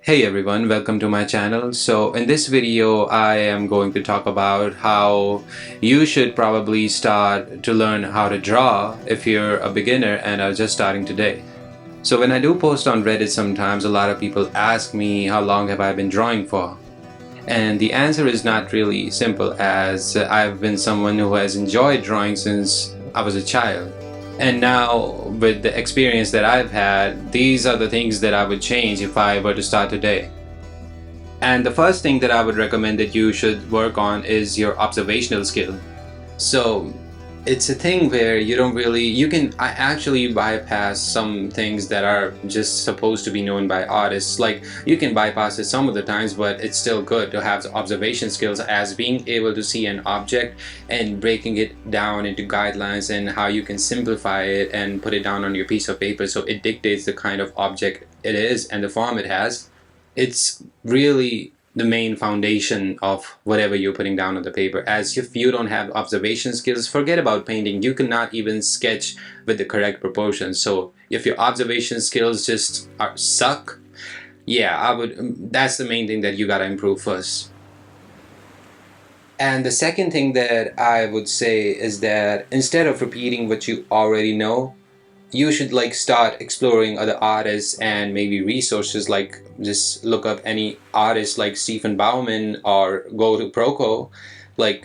Hey everyone, welcome to my channel. So in this video I am going to talk about how you should probably start to learn how to draw if you're a beginner and are just starting today. So when I do post on Reddit, sometimes a lot of people ask me how long have I been drawing for, and the answer is not really simple, as I've been someone who has enjoyed drawing since I was a child. And now, with the experience that I've had, these are the things that I would change if I were to start today. And the first thing that I would recommend that you should work on is your observational skill. So it's a thing where you can actually bypass some things that are just supposed to be known by artists. Like, you can bypass it some of the times, but it's still good to have observation skills, as being able to see an object and breaking it down into guidelines and how you can simplify it and put it down on your piece of paper so it dictates the kind of object it is and the form it has. It's really the main foundation of whatever you're putting down on the paper. As if you don't have observation skills, forget about painting. You cannot even sketch with the correct proportions. So if your observation skills just suck, yeah, that's the main thing that you gotta improve first. And the second thing that I would say is that instead of repeating what you already know, you should start exploring other artists and maybe resources. Like, just look up any artist like Bowman or go to Proco.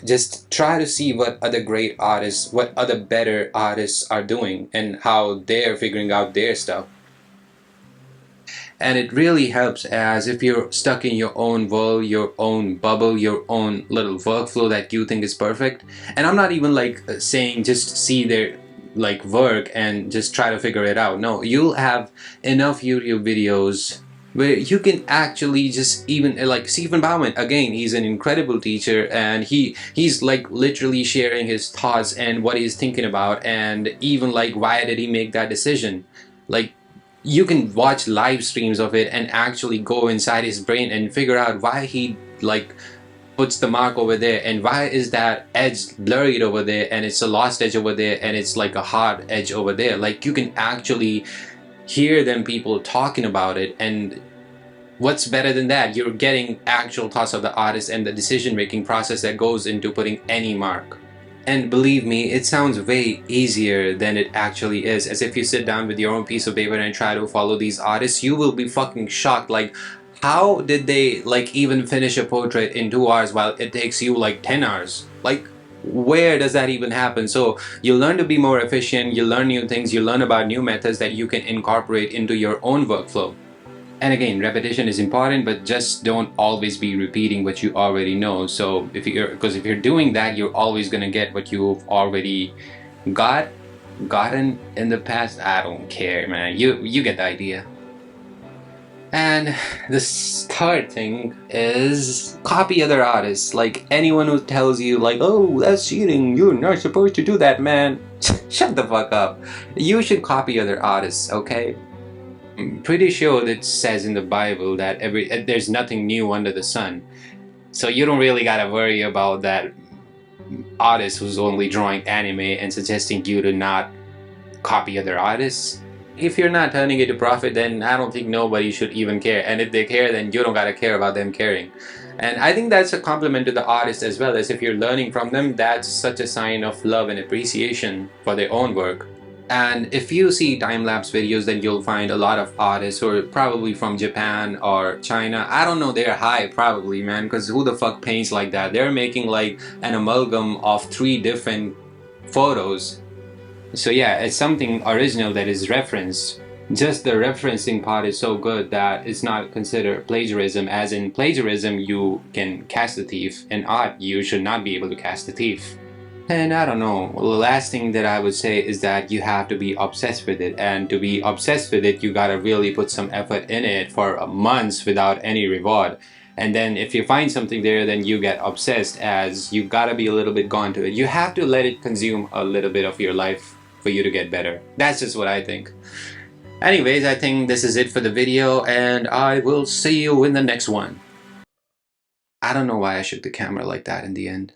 Just try to see what other great artists, what other better artists are doing and how they're figuring out their stuff. And it really helps, as if you're stuck in your own world, your own bubble, your own little workflow that you think is perfect. And I'm not even saying just see their work and just try to figure it out. No, you'll have enough YouTube videos where you can actually just even Stephen Bowman. Again, he's an incredible teacher, and he's literally sharing his thoughts and what he's thinking about, and even why did he make that decision. You can watch live streams of it and actually go inside his brain and figure out why he puts the mark over there, and why is that edge blurred over there, and it's a lost edge over there, and it's a hard edge over there. You can actually hear them people talking about it, and what's better than that? You're getting actual thoughts of the artist and the decision-making process that goes into putting any mark. And believe me, it sounds way easier than it actually is. As if you sit down with your own piece of paper and try to follow these artists, you will be fucking shocked. How did they even finish a portrait in 2 hours while it takes you 10 hours? Where does that even happen? So you learn to be more efficient, you learn new things, you learn about new methods that you can incorporate into your own workflow. And again, repetition is important, but just don't always be repeating what you already know. So if you're doing that, you're always gonna get what you've already gotten in the past. I don't care, man. You get the idea. And the third thing is copy other artists. Anyone who tells you oh, that's cheating, you're not supposed to do that, man. Shut the fuck up. You should copy other artists, okay? I'm pretty sure it says in the Bible that there's nothing new under the sun. So you don't really gotta worry about that artist who's only drawing anime and suggesting you to not copy other artists. If you're not turning it to profit, then I don't think nobody should even care. And if they care, then you don't gotta care about them caring. And I think that's a compliment to the artist as well, as if you're learning from them, that's such a sign of love and appreciation for their own work. And if you see time-lapse videos, then you'll find a lot of artists who are probably from Japan or China. I don't know, they're high probably, man, because who the fuck paints like that? They're making an amalgam of 3 different photos. So yeah, it's something original that is referenced. Just the referencing part is so good that it's not considered plagiarism, as in plagiarism you can catch the thief. In art, you should not be able to catch the thief. And I don't know, the last thing that I would say is that you have to be obsessed with it. And to be obsessed with it, you gotta really put some effort in it for months without any reward. And then if you find something there, then you get obsessed, as you gotta be a little bit gone to it. You have to let it consume a little bit of your life for you to get better. That's just what I think. Anyways, I think this is it for the video, and I will see you in the next one. I don't know why I shook the camera like that in the end.